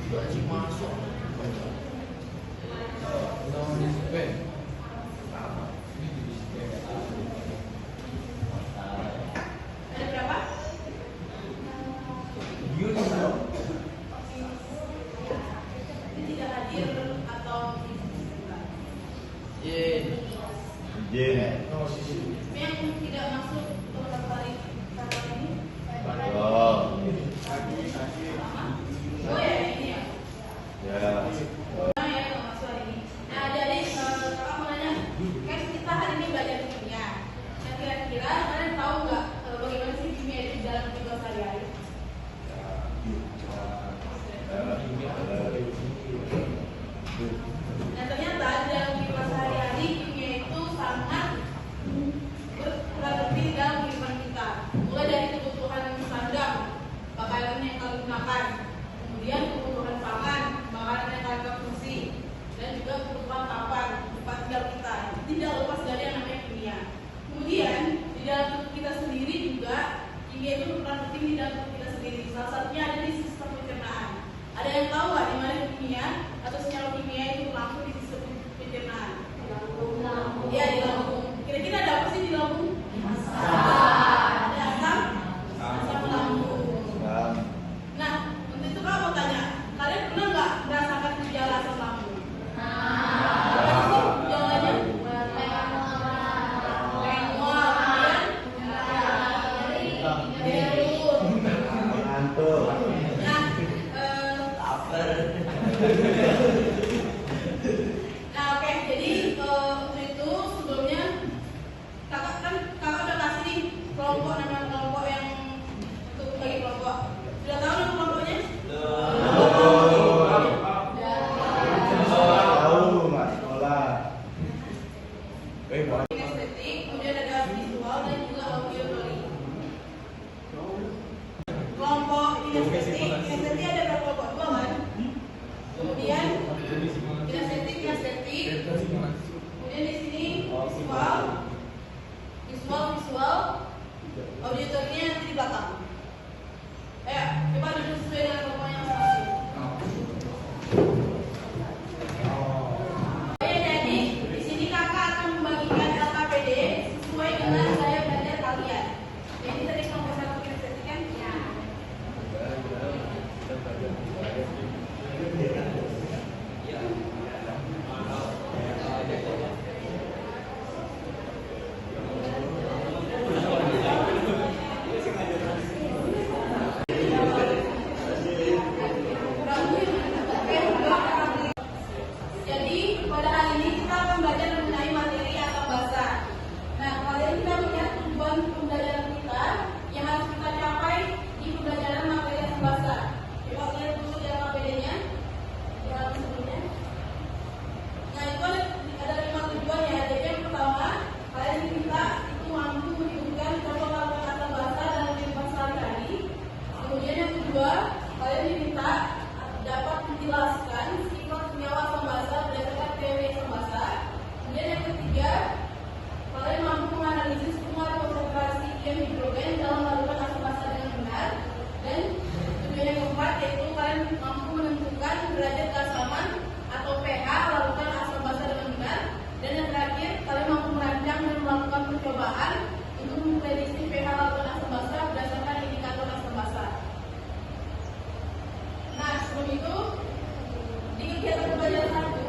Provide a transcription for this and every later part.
Gaji masuk. Tahun disiplin. Ada berapa? Ini tidak hadir atau yang tidak masuk beberapa hari ini? Oh ya, ini ya. Nah, ya, nggak masuk hari ini. Nah, jadi kakak mau nanya, kan kita hari ini belajar kimia. Nah, kira-kira kalian tahu nggak bagaimana sih kimia itu di dalam kehidupan sehari-hari? Nah, ternyata di dalam kehidupan sehari-hari kimia itu sangat berperan penting dalam kehidupan kita. Mulai dari kebutuhan sandang, pakaian yang kalian gunakan, kemudian kebutuhan pangan, makanan yang kalian konsumsi, dan juga kebutuhan papan, tempat tinggal kita. Tidak lepas dari yang namanya kimia. Kemudian di dalam tubuh kita sendiri juga kimia itu berperan penting di dalam tubuh kita sendiri. Salah satunya ada di sistem pencernaan. Ada yang tahu nggak di mana kimia atau senyawa kimia itu langsung di sistem pencernaan? Iya, di lambung. Kira-kira ada apa sih di lambung? Ada asam lambung. Nah, untuk itu kalau mau tanya, kalian pernah nggak merasakan gejala asam lambung? Apa sih gejalanya? Pengen mual, kemudian Ngantuk. nah, nah oke, jadi untuk itu sebelumnya kakak udah kasih nih kelompok nama kelompok yang untuk bagi kelompok. Sudah tahu nama kelompoknya? Tahu nggak sekolah? Kinestetik, kemudian ada visual dan juga auditory. Kelompok kinestetik ada berapa kelompok? Dua kan? Kemudian kinestetik, kemudian di sini visual, auditornya nanti di belakang. Ayo, coba duduk sesuai dengan kelompoknya masing-masing. Oh ya, jadi di sini kakak akan membagikan LKPD sesuai dengan gaya belajar kalian. Jadi tadi kelompok satu kinestetik kan? Ya. Jadi pada hari ini kita akan belajar mengenai materi atau bahasa. Nah, kalian kita melihat tujuan pembelajaran kita yang harus kita capai di pembelajaran materi atau bahasa. Coba lihat dulu di LKPD-nya. Sebelumnya. Nah, itu ada 5 tujuan ya. Jadi yang pertama, kalian diminta itu mampu menunjukkan contoh lakukan kata bahasa dalam kehidupan sehari-hari. Kemudian yang kedua, kalian diminta dapat menjelaskan sifat senyawa asam basa berdasarkan teori asam basa. Kemudian yang ketiga, kalian mampu menganalisis muat konsentrasi ion hidrogen dalam larutan asam basa dengan benar. Dan tujuan yang keempat yaitu kalian mampu menentukan derajat keasaman atau pH larutan asam basa dengan benar. Dan yang terakhir, kalian mampu merancang dan melakukan percobaan untuk memprediksi pH larutan asam basa berdasarkan indikator asam basa. Nah, sebelum itu di kegiatan pembelajaran 1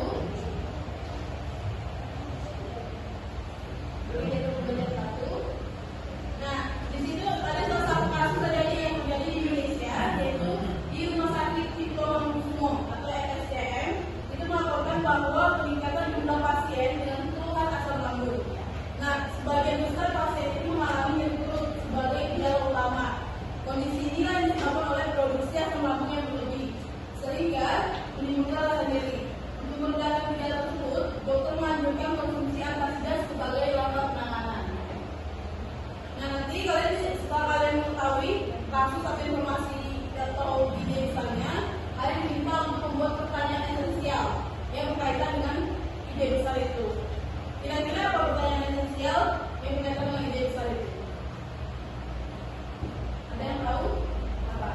nah, di situ ada salah satu kasus terjadi yang terjadi di Indonesia, yaitu di Rumah Sakit Cipto Mangunkusumo atau RSCM itu melaporkan bahwa peningkatan jumlah pasien dengan keluhan asam lambung. Nah, sebagian besar pasien itu mengalami nyeri perut sebagai gejala utama. Kondisi inilah yang disebabkan oleh produksi asam lambung yang berlebih, sehingga menimbulkan rasa nyeri. Untuk meredakan gejala tersebut, dokter menganjurkan konsumsi antasida sebagai langkah penanganan. Nah, nanti setelah kalian mengetahui kasus atau informasi atau ide misalnya, kalian diminta untuk membuat pertanyaan esensial yang berkaitan dengan ide besar itu. Kira-kira apa pertanyaan esensial yang berkaitan dengan ide besar itu? Ada yang tahu? Apa?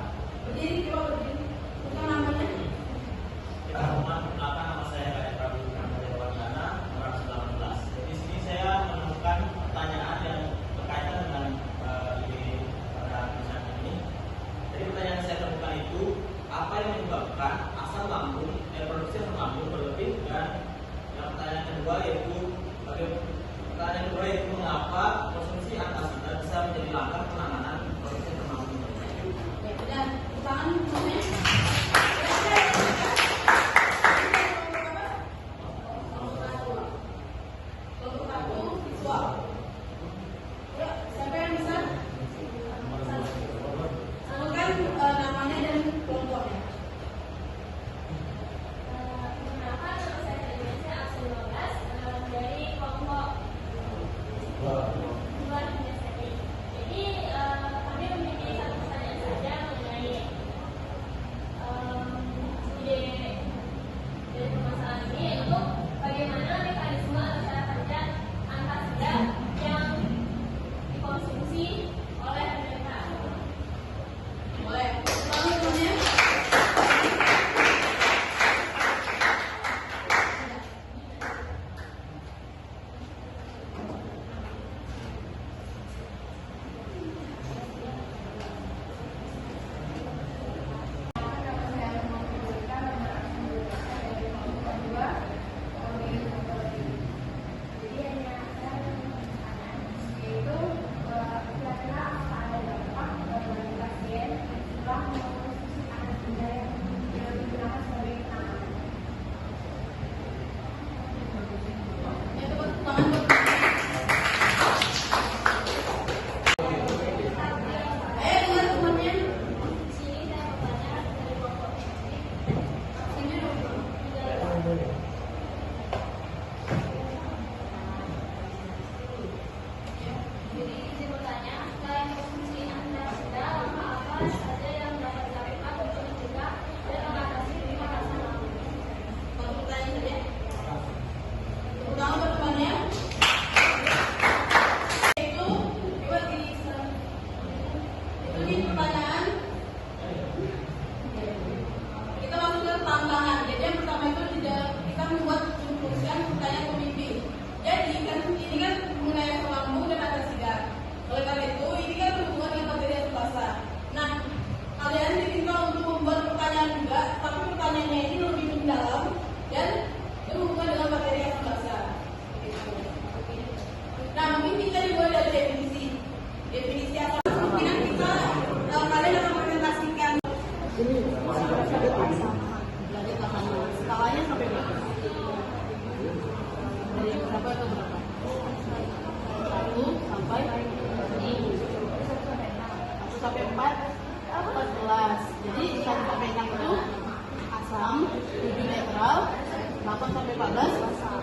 Berdiri, coba berdiri. Bukan namanya. menyebabkan asam lambung, produksi asam lambung berlebih. Dan yang pertanyaan kedua yaitu mengapa konsumsi antasida bisa menjadi langkah penanganan produksi asam lambung. Ya, dan ulangan semuanya. Kelompok satu visual. Ya, siapa yang bisa? Sebutkan namanya dan kelompoknya. Kenapa nama saya Indonesia Aksi 15 dari kelompok luar biasa ini. Jadi kami memiliki satu pertanyaan saja mengenai ide dari permasalahan ini, yaitu bagaimana mekanisme atau cara kerja antasida yang dikonsumsi oleh mereka. Boleh. Ulangi semuanya. Ya, tepuk tangan buat ayo dengar semuanya. Di sini saya bertanya dari kelompok Sini dong. Jadi izin bertanya, selain konsumsi antasida, langkah apa saja yang dapat dilakukan untuk mencegah dan mengatasi penyakit asam lambung? Kalau pertanyaan saja. Tepuk tangan buat temannya. Itu coba di pertanyaan. Kita masuk ke tambahan. Jadi yang pertama itu tidak kita membuat menuliskan pertanyaan pembimbing. Jadi kan ini kan mengenai asam lambung dan antasida. Oleh karena itu ini kan berhubungan dengan materi asam basa. Nah, kalian diminta untuk membuat pertanyaan juga, tapi pertanyaannya ini lebih mendalam dan berhubungan dengan materi asam basa. Nah, mungkin kita dimulai dari definisi asam. Mungkin kita kalian akan presentasikan. Skalanya sampai berapa? Dari berapa ke berapa? 1 sampai 1 sampai 4 14. Jadi 1 sampai 6 itu asam, 7 netral, 8 sampai 14 asam.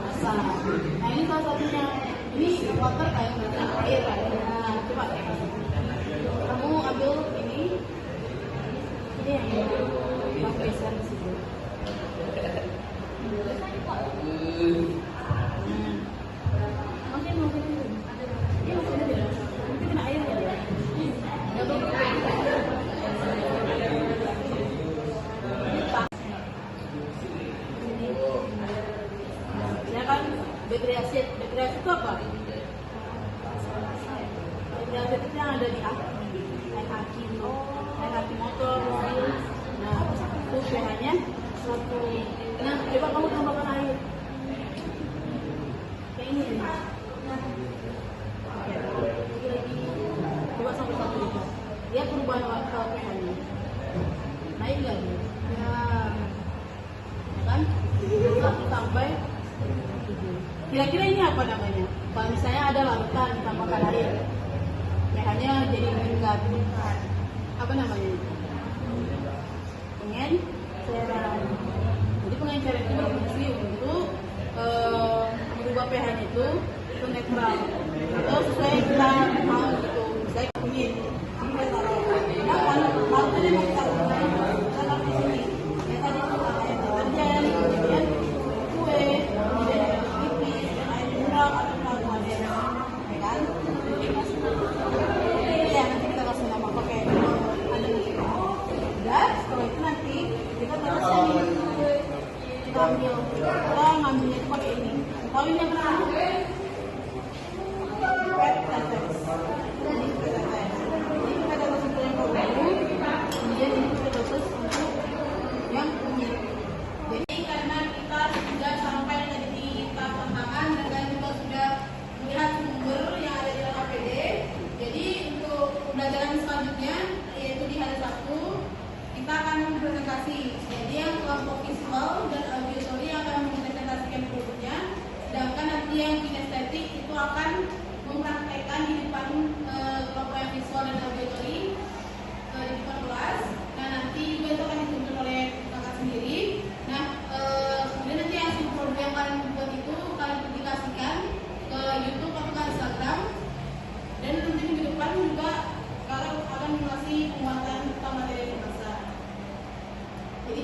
Nah, ini salah satunya. Ini water kayak air kan. Nah, coba kamu ambil ini yang geser di situ. Mungkin ini maksudnya tidak. Mungkin kena air ya. Nggak tahu. Ya kan, bakteri asid itu apa? Bakteri asid itu yang ada di aki motor, mobil. Nah, itu pH-nya 1. Nah, coba kamu tambahkan air. Kayak ini. Lagi. Coba sampai 1 liter. Lihat perubahan warna pH-nya. Naik lagi. Ya. Kan? 1 sampai 7. Kira-kira ini apa namanya? Kalau misalnya ada larutan ditambahkan air, pH-nya jadi meningkat. Apa namanya? Pengenceran. Jadi pengenceran itu berfungsi untuk merubah pH-nya itu ke netral atau sesuai yang kita mau gitu. Misalnya kunyit, kita taruh. Nah, kalau tadi mau kita taruh, kita taruh di sini. Yang tadi kita taruh air deterjen, kemudian kue, kemudian air pipis, air mineral atau karbohidrat, ya kan? Ya, nanti kita kasih nama pakai ada nanti. Dan setelah itu nanti kita taruh sini. Kita ngambilnya itu pakai ini. Tahu ini apa namanya? Pet tetes. Ini pet tetes. Ini kita tetes untuk yang baru. Kemudian ini kita tetes untuk yang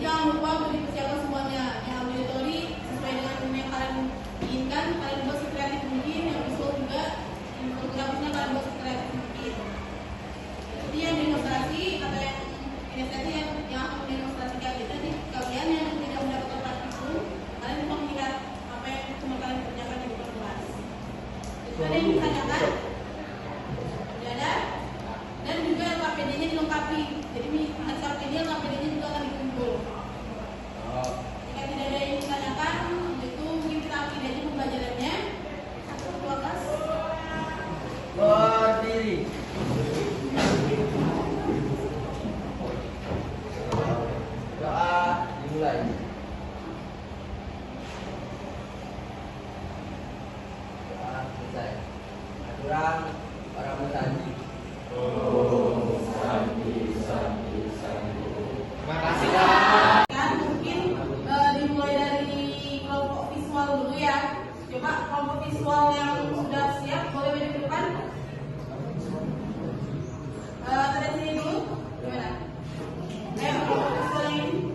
jangan lupa untuk dipersiapkan semuanya. Yang auditori sesuai dengan yang kalian inginkan, kalian buat sekreatif mungkin, yang visual juga, infografisnya kalian buat sekreatif mungkin. Seperti yang demonstrasi atau yang inisiasi yang akan mendemonstrasikan kita di kalian yang tidak mendapatkan praktikum, kalian bisa melihat apa yang cuma kalian kerjakan di depan kelas. Itu ada yang ditanyakan? Tidak ada? Dan juga KPD-nya dilengkapi. Jadi hasil KPD dan KPD-nya juga akan dikumpul. Jika tidak ada yang ditanyakan, itu mungkin kita akhiri aja pembelajarannya. Ketua kelas. Berdiri. Doa dimulai. Doa selesai. Aturan para mutanji. Terima kasih Kak. Kan mungkin dimulai dari kelompok visual dulu ya. Coba kelompok visual yang sudah siap boleh maju ke depan. Tanda sini dulu. Gimana? Ayo kelompok visual yang ini.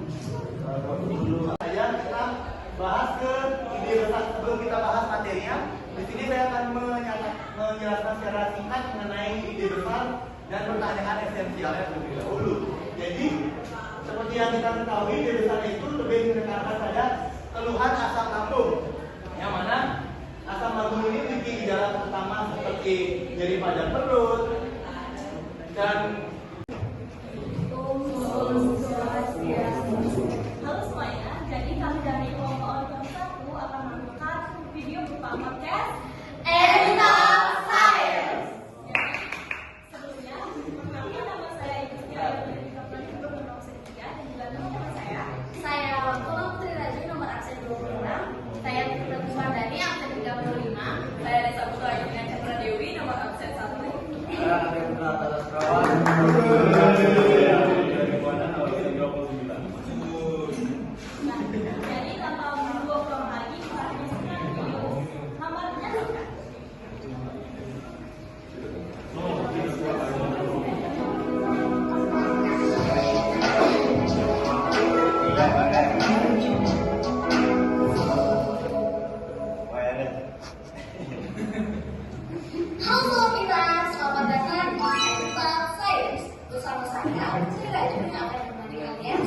Saya kita bahas ke ide besar sebelum kita bahas materinya. Di sini saya akan menjelaskan secara singkat mengenai ide besar dan pertanyaan esensialnya terlebih dahulu. Jadi seperti yang kita ketahui, ide besar itu lebih menekankan pada keluhan asam lambung. Yang mana asam lambung ini memiliki gejala utama seperti nyeri pada perut dan Halo semuanya, jadi kami dari kelompok Organ 1 akan menampilkan video berupa podcast Elemental Science. Sebelumnya, perkenalkan nama saya Ibu Siti dari Kabupaten Bogor nomor 3 dan juga teman-teman saya. Saya Waktu Putri Raji nomor absen 26. Saya Putri Suwardani absen 35. Saya Desa Putra Yudhina Chandra Dewi nomor absen 1. Saya Arya Putra Talas Perawan. Nah, jadi tanpa membuang lagi, kita akan menyaksikan video nomornya silakan. Halo kita, selamat datang di Elemental Science. Bersama saya, Sri Raju yang akan menemani kalian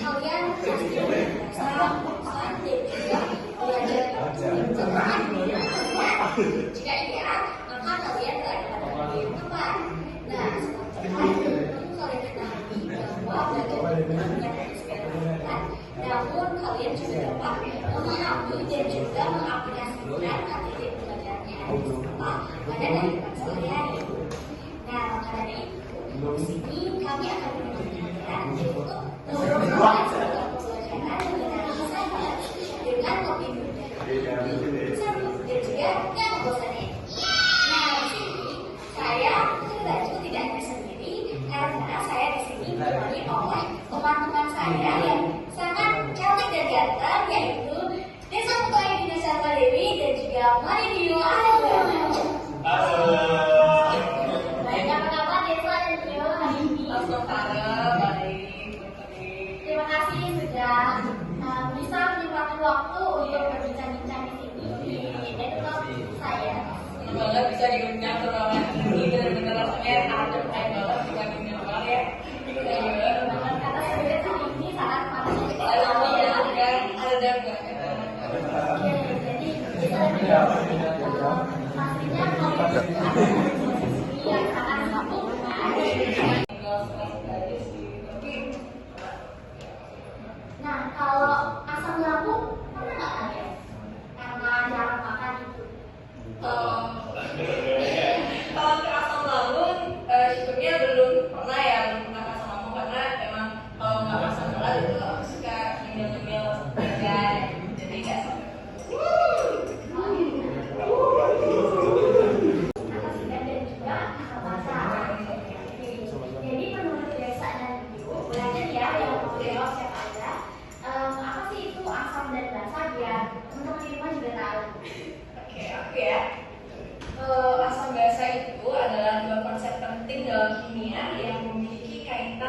kalian pasti penasaran dan juga belajar tentang dunia kalian. Jika iya, maka kalian berada pada video yang tepat. Nah, seperti kalian ketahui bahwa belajar bukan eksperimen, namun kalian juga dapat memahami dan juga mengaplikasikan materi belajarnya pada kehidupan sehari-hari. Nah, maka dari itu, di sini kami akan menunjukkan untuk memperoleh program pembelajaran mengenai sains dengan lebih mudah, seru dan juga yang membosankan. Nah, di sini saya Raju tidak hanya sendiri karena saya di sini ditemani oleh teman-teman saya yang sangat cantik dan ganteng, yaitu Desa Putra Yudhina Chandra Dewi dan juga Maridio Ariana. Baik, apa kabar Desa dan juga hari ini? Terima kasih sudah bisa menyempatkan waktu untuk berbincang-bincang di sini di Elemental Science. Banget bisa diundang ke ruangan ini, benar-benar rasanya adem kayak banget bukan dunia luar ya. Karena sebenarnya hari ini saat panas Lalu ya kan adem banget. jadi kita pastinya kalau yang sangat membutuhkan. Nah, kalau asam lambung pernah nggak kalian? Karena jarang makan itu. Kalau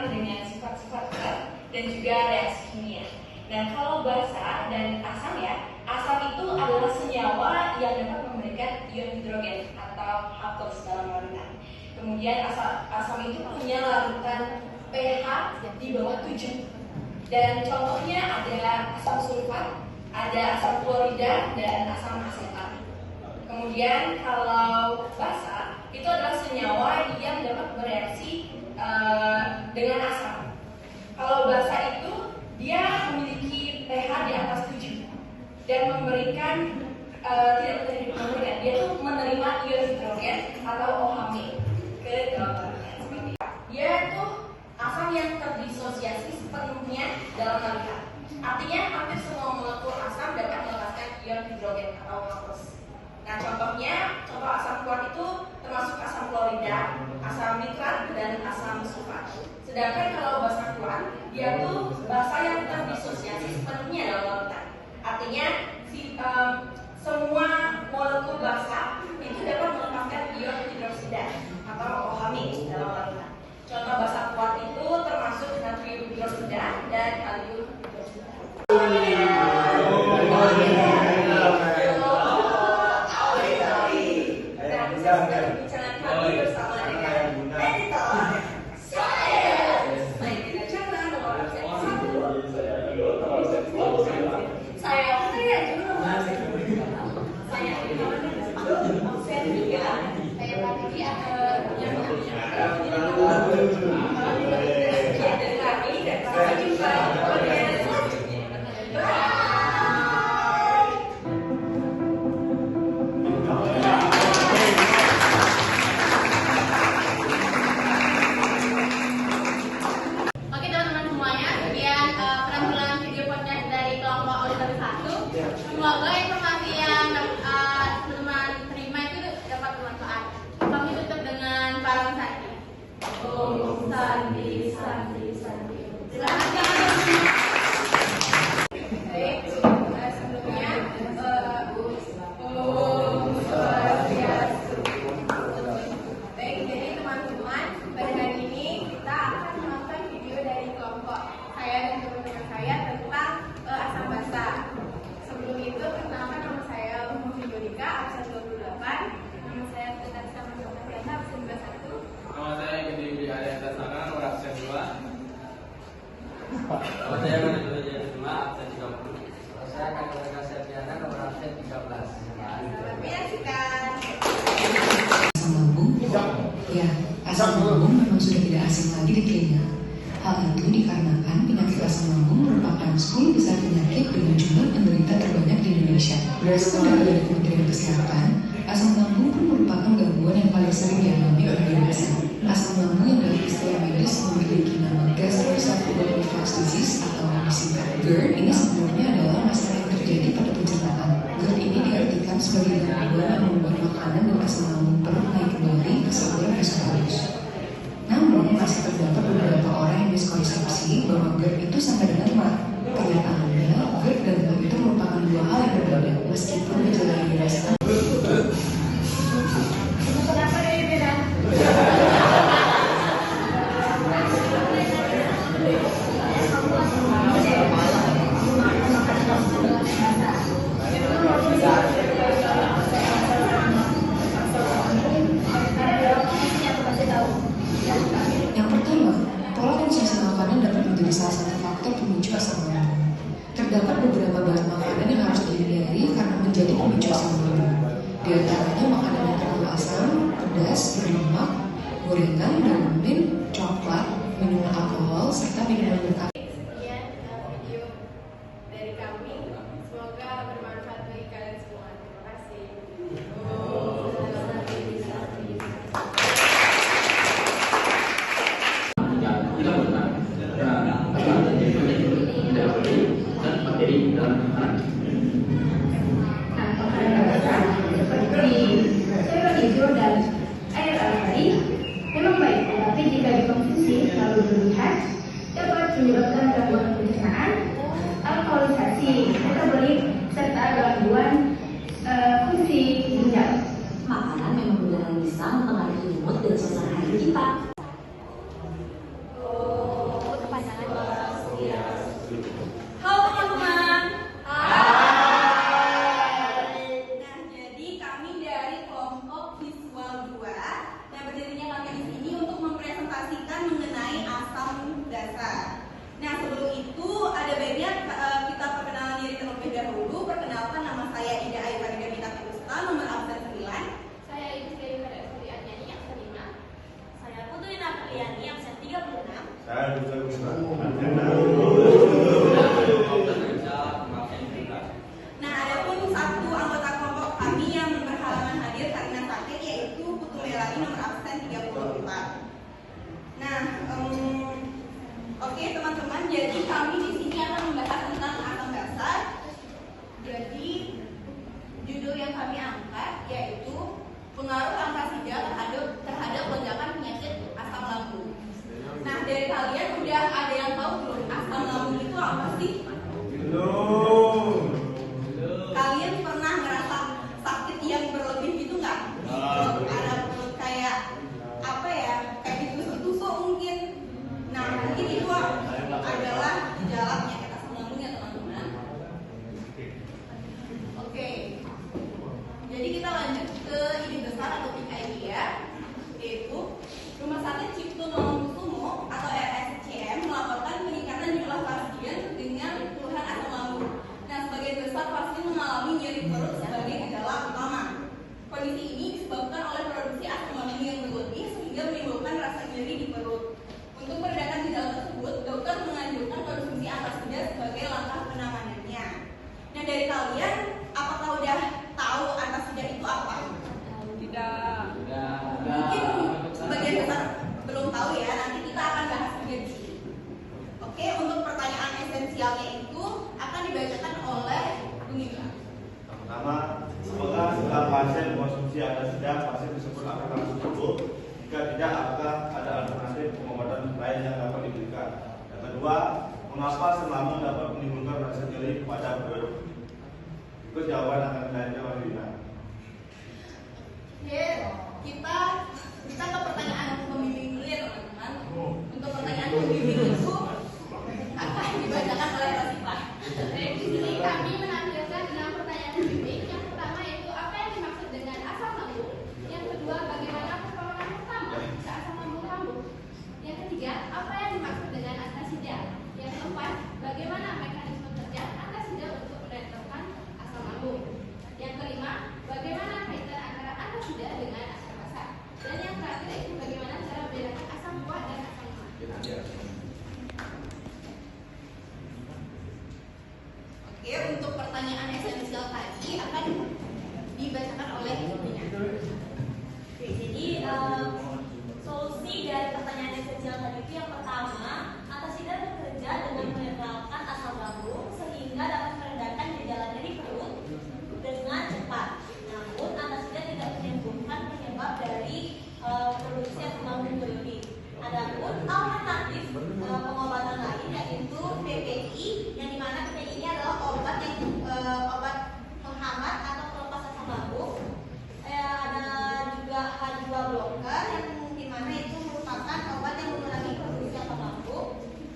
terkenal dengan sifat-sifat zat dan juga reaksi kimia. Nah, kalau basa dan asam ya, asam itu adalah senyawa yang dapat memberikan ion hidrogen atau H+ dalam larutan. Kemudian asam itu punya larutan pH di bawah 7. Dan contohnya ada asam sulfat, ada asam klorida, dan asam asetat. Kemudian kalau basa itu adalah senyawa yang dapat bereaksi dengan asam. Kalau basa itu dia memiliki pH di atas 7 dan memberikan dia tuh menerima ion hidrogen atau OH- ke dalam larutan. Dia tuh asam yang terdisosiasi sepenuhnya dalam larutan. Artinya hampir semua molekul asam dapat melepaskan ion hidrogen atau H+. Nah, contoh asam kuat itu termasuk asam klorida, asam nitrat, dan asam sulfat. Sedangkan kalau basa kuat, dia tuh basa yang terdisosiasi sepenuhnya dalam larutan. Artinya semua molekul basa itu dapat melepaskan ion hidroksida atau OH- dalam larutan. Contoh basa kuat itu termasuk natrium hidroksida dan kalium hidroksida. Oke teman-teman semuanya, sekian penampilan video podcast dari kelompok auditor 1. Semoga informasi yang teman-teman terima itu dapat bermanfaat. Kami tutup dengan palang sandi. Om Sandi Sandi Sandi. Silakan. Baik, sebelumnya Om Swastiastu. Baik, jadi teman-teman, pada hari ini kita akan menonton video dari kelompok saya dan teman-teman saya tentang asam basa. Sebelum itu, perkenalkan nama saya Muhammad Yudika, absen 28. Nama saya Tetap Sama Sofiana, absen 21. Nama saya Gede Budi Ariantasana, nomor absen 2. Nama saya Manila Jaya absen 30. Saya Kakak Septiana, nomor absen 13. Selamat menyaksikan. Asam lambung? Ya, asam lambung memang sudah tidak asing lagi di telinga. Hal itu dikarenakan penyakit asam lambung merupakan 10 besar penyakit dengan jumlah penderita terbanyak di Indonesia. Berdasarkan data dari Kementerian Kesehatan, asam lambung pun merupakan gangguan yang paling sering dialami oleh dewasa. Asam lambung yang dalam istilah medis memiliki nama gastroesophageal reflux disease atau disingkat GERD. Ini sebenarnya adalah masalah yang terjadi pada pencernaan. GERD ini diartikan sebagai gangguan yang membuat makanan dan asam lambung perut naik kembali ke saluran esophagus. Namun, masih terdapat beberapa orang yang miskonsepsi bahwa GERD itu sama dengan MAT. Kenyataannya, GERD dan MAT itu merupakan dua hal yang berbeda, meskipun gejala yang dirasakan. Kenapa ini beda? Yang pertama, pola konsumsi makanan dapat menjadi salah satu faktor pemicu asam lambung. Terdapat beberapa bahan makanan yang harus dihindari karena menjadi pemicu asam lambung. Di antaranya makanan yang terlalu asam, pedas, berlemak, gorengan, dan coklat, minuman alkohol, serta minuman berkafein. Sekian video dari kami. Semoga bermanfaat bagi kalian semua. Terima kasih. Seperti hijau dan air alkali memang baik, tetapi jika dikonsumsi terlalu berlebihan dapat menyebabkan gangguan pencernaan, alkoholisasi, metabolik, serta gangguan fungsi ginjal. Makanan memang benar bisa mempengaruhi mood dan suasana hati kita. dasar. Nah, sebelum itu ada baiknya kita perkenalan diri terlebih dahulu. Perkenalkan, nama saya Ida Ayu Farida Mita Pusta, nomor absen 9. Saya Ibu Dewi pada Suryani yang kelima. Saya Putri Napriani yang 36. Saya bisa Nah, ada pun satu anggota kelompok kami yang berhalangan hadir karena sakit, yaitu Putu Melani nomor absen 34. Nah, oke teman-teman, jadi kami di sini akan membahas tentang asam basa. Jadi judul yang kami angkat yaitu pengaruh antasida terhadap lonjakan penyakit asam lambung. Nah, dari kalian udah ada yang tahu belum asam lambung itu apa sih? belum. Kalian pernah ngerasa sakit yang berlebih gitu nggak? Ada perut kayak apa ya? Kayak ditusuk-tusuk mungkin. Nah, mungkin itu adalah gejala penyakit asam lambung ya teman-teman. Oke. Jadi kita lanjut ke ide besar atau idea, yaitu Rumah Sakit Cipto Mangunkusumo atau RSCM melaporkan peningkatan jumlah pasien dengan keluhan asam lambung. Nah, sebagian besar pasien mengalami nyeri perut sebagai gejala utama. Kondisi ini disebabkan oleh produksi asam lambung yang berlebih sehingga menimbulkan rasa nyeri di perut. Untuk meredakan gejala tersebut, dokter menganjurkan konsumsi antasida sebagai langkah penanganannya. Nah, dari kalian, apakah udah tahu antasida itu apa? Tidak. Mungkin sebagian besar belum tahu ya, nanti kita akan bahas juga di sini. Oke, untuk pertanyaan esensialnya itu akan dibacakan oleh Bung Indra. Pertama, apakah setelah pasien mengkonsumsi antasida, pasien tersebut akan langsung sembuh? Jika tidak, apakah ada alternatif pengobatan lain yang dapat diberikan? Yang kedua, mengapa asam lambung dapat menimbulkan rasa nyeri pada perut? Itu jawaban akan dilanjutkan oleh Dina. Oke, kita ke pertanyaan pembimbing dulu ya teman-teman. Untuk pertanyaan pembimbing itu akan dibacakan oleh Rosita. Di sini kami menampilkan 6 pertanyaan pembimbing. Yang pertama yaitu apa yang dimaksud dengan asam lambung? Yang kedua, bagaimana pertolongan pertama jika asam lambung kambuh? Yang ketiga, apa yang dimaksud dengan antasida? Yang keempat, bagaimana mekanisme kerja antasida untuk meredakan asam lambung? Yang kelima, bagaimana kaitan antara antasida dengan asam basa? Dan yang terakhir yaitu bagaimana cara membedakan asam kuat dan asam lemah? Oke, untuk pertanyaan esensial tadi akan dibacakan oleh ibunya. Oke, jadi solusi dari pertanyaan esensial tadi itu yang pertama, antasida bekerja dengan menetralkan asam lambung sehingga dapat meredakan gejala nyeri perut dengan cepat. Namun antasida tidak menimbulkan penyebab dari produksi asam lambung berlebih. Adapun alternatif pengobatan lain yaitu PPI, yang dimana PPI ini adalah obat obat penghambat atau pelepas asam lambung. Ada juga H2 blocker yang dimana itu merupakan obat yang mengurangi produksi asam lambung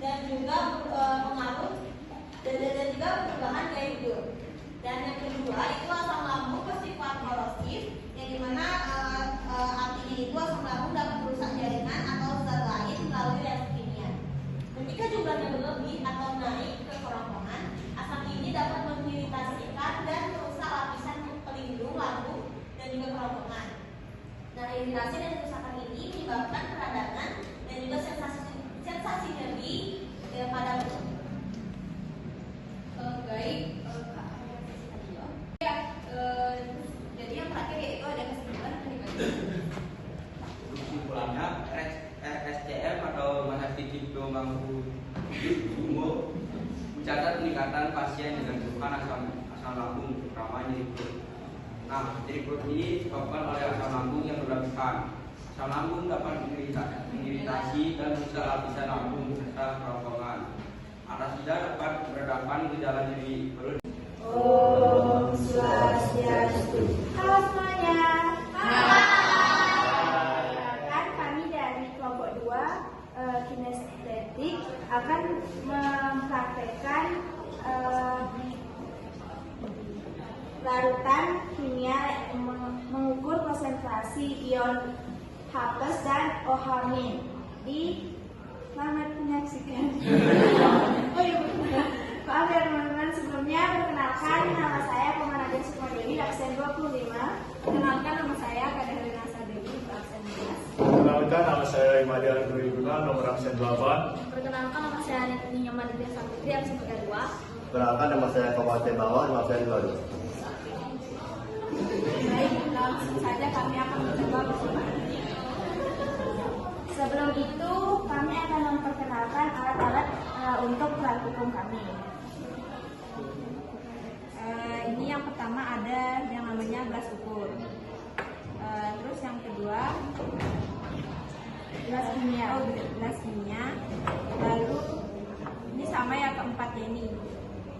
dan juga pengaruh dan juga perubahan gaya hidup. Dan yang kedua itu asam lambung bersifat korosif, yang dimana artinya itu asam lambung dapat merusak jaringan atau zat lain melalui reaksi kimia. Dan jika jumlahnya berlebih atau naik ke kerongkongan, asam ini dapat mengiritasikan dan merusak lapisan pelindung lambung dan juga kerongkongan. Nah, iritasi dan kerusakan ini menyebabkan peradangan dan juga sensasi nyeri pada perut. Baik, jadi yang terakhir yaitu ada kesimpulan akan dibacakan. Kesimpulannya, RSCM atau Rumah Sakit Cipto Mangunkusumo mencatat peningkatan pasien dengan keluhan asam lambung, terutama nyeri perut. Nah, nyeri perut ini disebabkan oleh asam lambung yang berlebihan. Asam lambung dapat mengiritasi dan merusak lapisan lambung serta kerongkongan. Antasida dapat meredakan gejala nyeri perut. Om Swastiastu. Halo semuanya. Kan kami dari kelompok 2 kinestetik akan mempraktekkan larutan kimia mengukur konsentrasi ion H+ dan OH- di selamat menyaksikan. Hadiah Perlindungan nomor absen 8. Perkenalkan, nama saya Nini Nyaman Dia Saputri, absen 32. Perkenalkan, nama saya Kawate Bawah, nama saya 22. Baik, langsung saja kami akan mencoba percobaan. Sebelum itu, kami akan memperkenalkan alat-alat untuk praktikum kami. Ini yang pertama ada yang namanya gelas ukur. Terus yang kedua gelas kimia. Lalu ini sama yang keempatnya ini.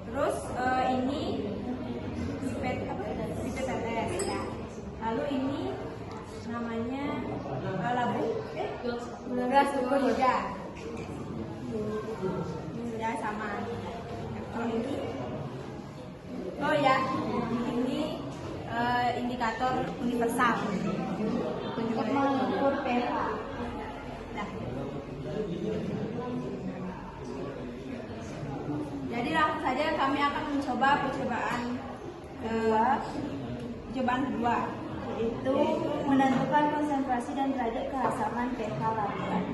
Terus ini pipet tetes ya. Lalu ini namanya gelas ukur juga. Ya sama. Kalau ini, oh ya, ini indikator universal untuk mengukur pH. Nah, jadi langsung saja kami akan mencoba percobaan kedua, Yaitu menentukan konsentrasi dan derajat keasaman pH larutan.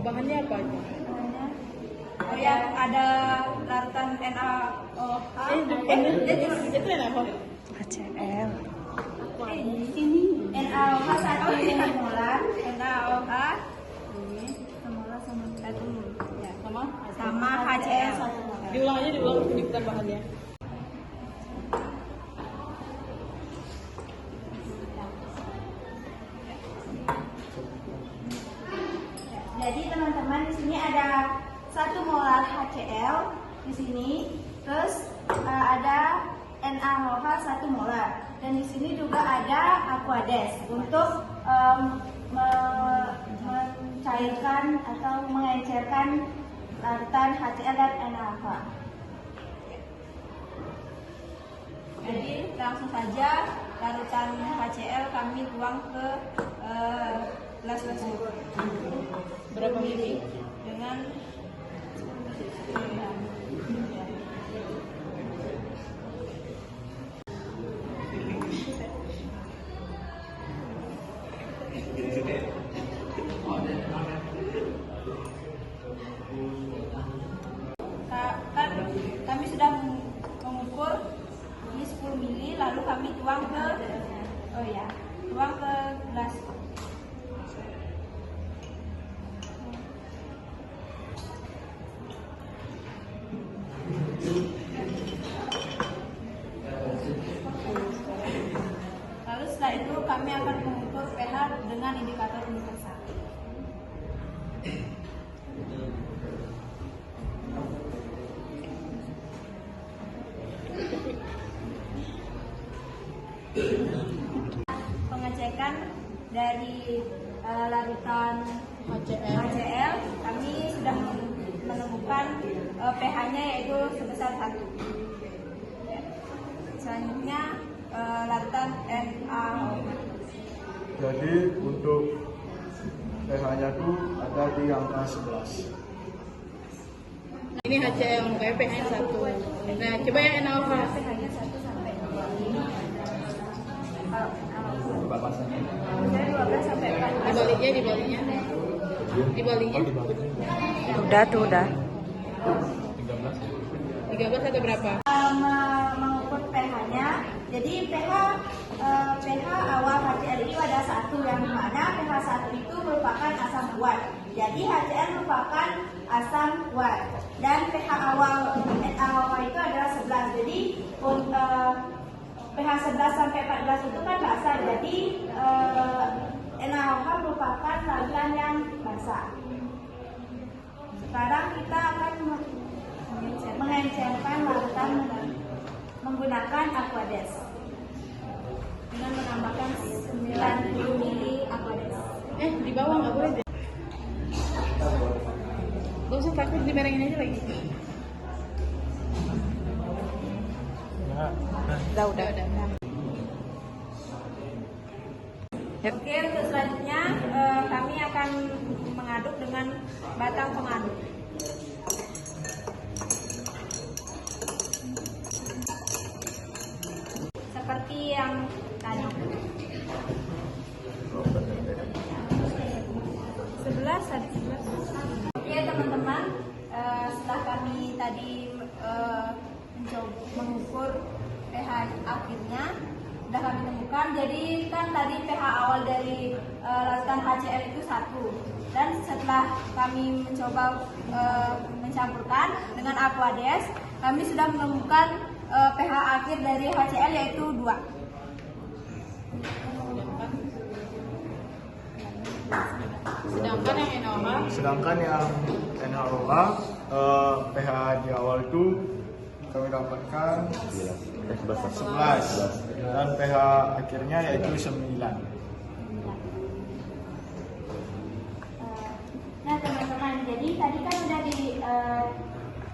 Bahannya apa aja? Oh ya, ada larutan NaOH. Itu apa? HCl. Ini NaOH 1 molar. NaOH Ini molar sama ya, sama HCl. Diulang aja, diulang bahannya. Jadi teman-teman, di sini ada 1 molar HCl di sini, terus ada NaOH 1 molar, dan di sini juga ada Aquades untuk mencairkan atau mengencerkan larutan HCl dan NaOH. Jadi langsung saja larutan HCl kami tuang ke gelas ukur. Berapa mili? Dengan kan kami sudah mengukur ini 10 mili, lalu kami tuang ke gelas. Lalu setelah itu kami akan mengukur pH dengan indikator universal. Pengecekan dari larutan HCl, kami sudah menemukan pH-nya yaitu sebesar 1. Selanjutnya larutan NaOH. Jadi untuk pH-nya tuh ada di angka 11. Ini HCl, makanya pH-nya 1. Nah, coba yang NaOH. pH-nya 1 sampai 2. Saya 12 sampai 14. Dibaliknya. Udah. 13 atau berapa? Mengukur pH-nya. Jadi pH awal HCl itu ada 1, yang mana pH 1 itu merupakan asam kuat. Jadi HCl merupakan asam kuat. Dan pH awal NaOH itu adalah 11. Jadi pH 11 sampai 14 itu kan basah. Jadi NaOH merupakan larutan yang basah. Sekarang kita akan mengencerkan larutan menggunakan Aquades dengan menambahkan 90 mili Aquades. Di bawah nggak boleh deh. Gak usah takut, dimerengin aja lagi. Udah. Oke, untuk selanjutnya kami akan mengaduk dengan batang pengaduk. Seperti yang tadi. tadi mencoba mengukur pH akhirnya sudah kami temukan. Jadi kan tadi pH awal dari larutan HCl itu 1, dan setelah kami mencoba mencampurkan dengan Aquades, kami sudah menemukan pH akhir dari HCl yaitu 2. Sedangkan yang NaOH pH di awal itu kami dapatkan 11 dan pH akhirnya yaitu 9. Nah teman-teman, jadi tadi kan sudah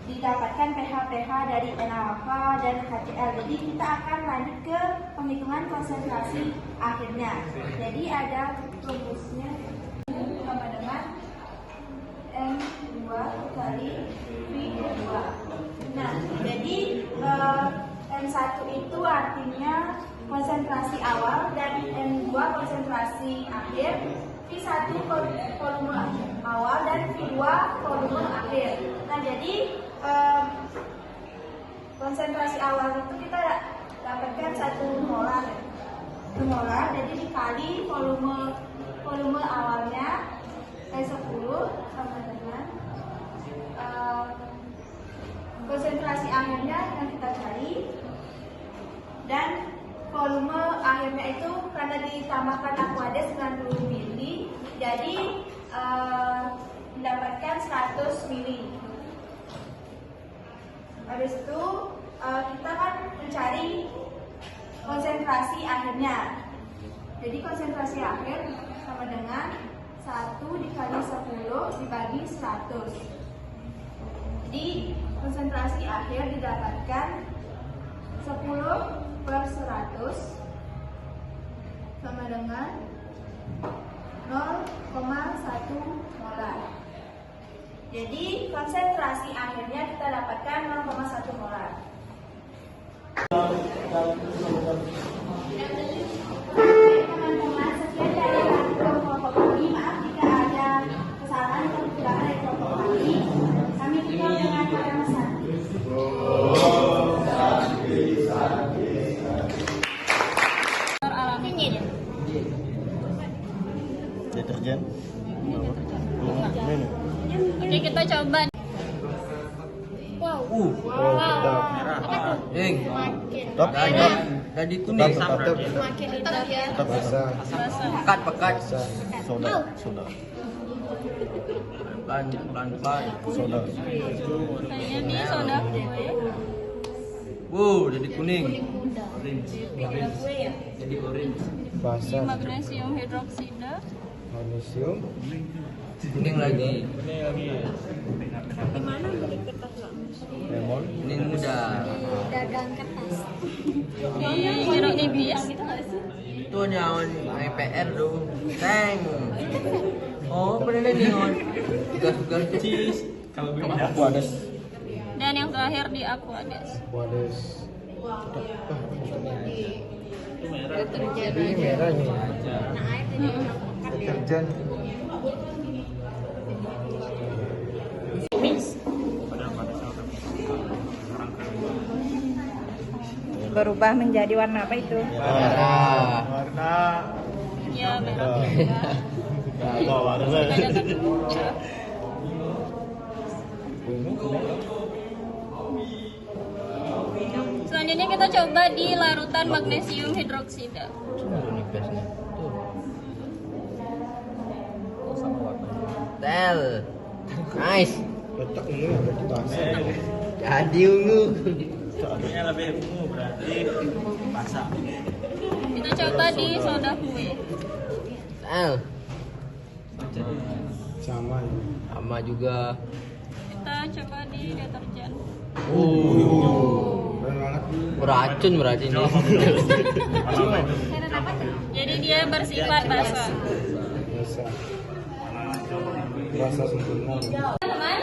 didapatkan pH dari NaOH dan HCl. Jadi kita akan lanjut ke penghitungan konsentrasi akhirnya. Jadi ada rumusnya sama dengan M2 kali V2. Nah, jadi M1 itu artinya konsentrasi awal dan M2 konsentrasi akhir. V1 volume awal dan V2 volume akhir. Nah, jadi konsentrasi awal itu kita dapatkan 1 molar. 1 molar, jadi dikali volume awalnya 10 sama dengan konsentrasi akhirnya yang kita cari, dan volume akhirnya itu karena ditambahkan Aquades 90 ml, jadi mendapatkan 100 ml. Habis itu kita kan mencari konsentrasi akhirnya. Jadi konsentrasi akhir sama dengan 1 dikali 10 dibagi 100. Jadi konsentrasi akhir didapatkan 10/100 sama dengan 0,1 molar. Jadi konsentrasi akhirnya kita dapatkan 0,1 molar. Teman-teman, sekian dari kelompok kami. Maaf jika ada kesalahan atau kekurangan dari kelompok kami. Kami tutup dengan kalimat sakti. Deterjen. Oke, kita coba. Tadi kuning sama berarti. Pekat. Soda. Pelan-pelan. Soda. Kayaknya di soda kue. Jadi kuning. Jadi orange. Basah. Magnesium hidroksida. Magnesium. Kuning lagi. Lemon. Kuning muda. Dagang kertas. Di jeruk nipis gitu nggak sih? Itu nyawan IPR tuh. Teng. Oh, bener nih on. Tugas cheese. Kalau belum Aquades. Dan yang terakhir di Aquades. Aquades. Deterjen. Ini merah nih. Deterjen. Berubah menjadi warna apa itu? Warna. Ya, merah. Warna. Selanjutnya kita coba di larutan magnesium hidroksida. Tel. Nice. Letak ini berarti basah. Jadi ungu. Ini lebih ungu berarti basah. Kita coba di soda kue. Tel. Sama ini. Sama juga. Kita coba di deterjen. Keren banget. Beracun berarti ini. Jadi dia bersifat basah. Basah. Rasa sempurna. Teman-teman,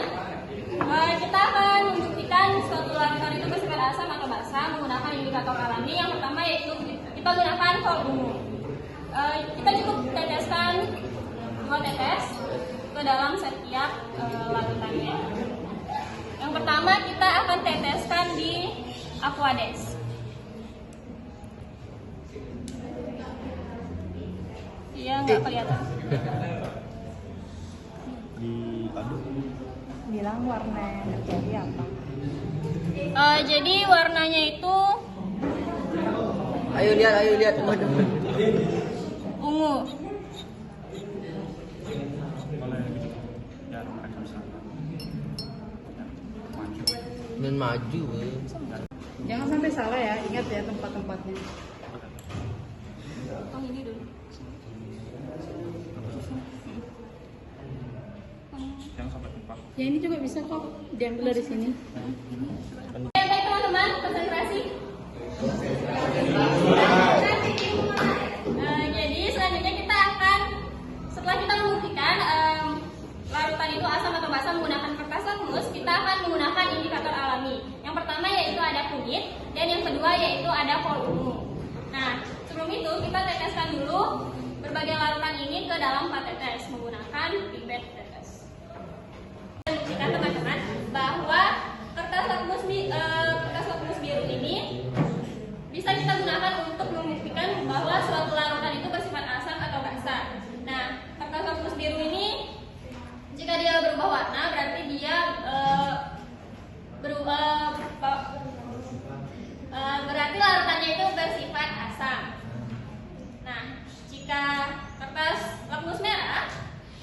kita akan membuktikan suatu larutan itu bersifat asam atau basah menggunakan indikator alami. Yang pertama yaitu kita gunakan volume. Kita cukup teteskan 2 tetes ke dalam setiap larutannya. Yang pertama kita akan teteskan di Aquades. Iya, nggak kelihatan. Diaduk. Bilang warna yang terjadi apa? Jadi warnanya itu Ayo lihat. ungu. Dan maju. Jangan sampai salah ya, ingat ya tempat-tempatnya. Oh, ini dulu. Ya ini juga bisa kok diambil dari sini. Baik teman-teman, konsentrasi. Jadi selanjutnya kita akan, setelah kita membuktikan larutan itu asam atau basa menggunakan kertas lakmus, kita akan menggunakan indikator alami. Yang pertama yaitu ada kunyit, dan yang kedua yaitu ada volume. Nah, sebelum itu kita teteskan dulu berbagai larutan ini ke dalam patetes menggunakan pipet tetes. Buktikan teman-teman bahwa kertas lakmus biru ini bisa kita gunakan untuk membuktikan bahwa suatu larutan itu bersifat asam atau basa. Nah, kertas lakmus biru ini jika dia berubah warna berarti dia berarti larutannya itu bersifat asam. Nah, jika kertas lakmus merah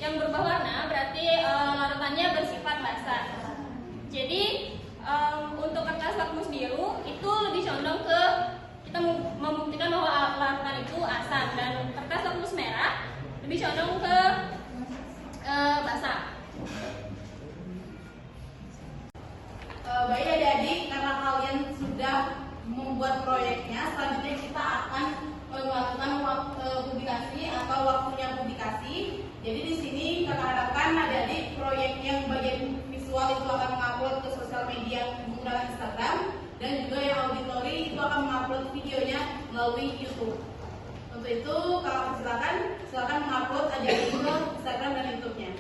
yang berubah warna berarti larutannya bersifat basa. Jadi untuk kertas lakmus biru itu lebih condong ke kita membuktikan bahwa larutan itu asam, dan kertas lakmus merah lebih condong ke basa. Baik adik-adik, karena kalian sudah membuat proyeknya, selanjutnya kita akan melakukan publikasi atau waktunya publikasi. Jadi di sini kita harapkan adik-adik proyek yang bagian visual itu akan mengupload ke sosial media menggunakan Instagram, dan juga yang auditori itu akan mengupload videonya melalui YouTube. Untuk itu, kalau silakan mengupload adik-adik ke Instagram dan YouTube-nya.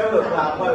Berapa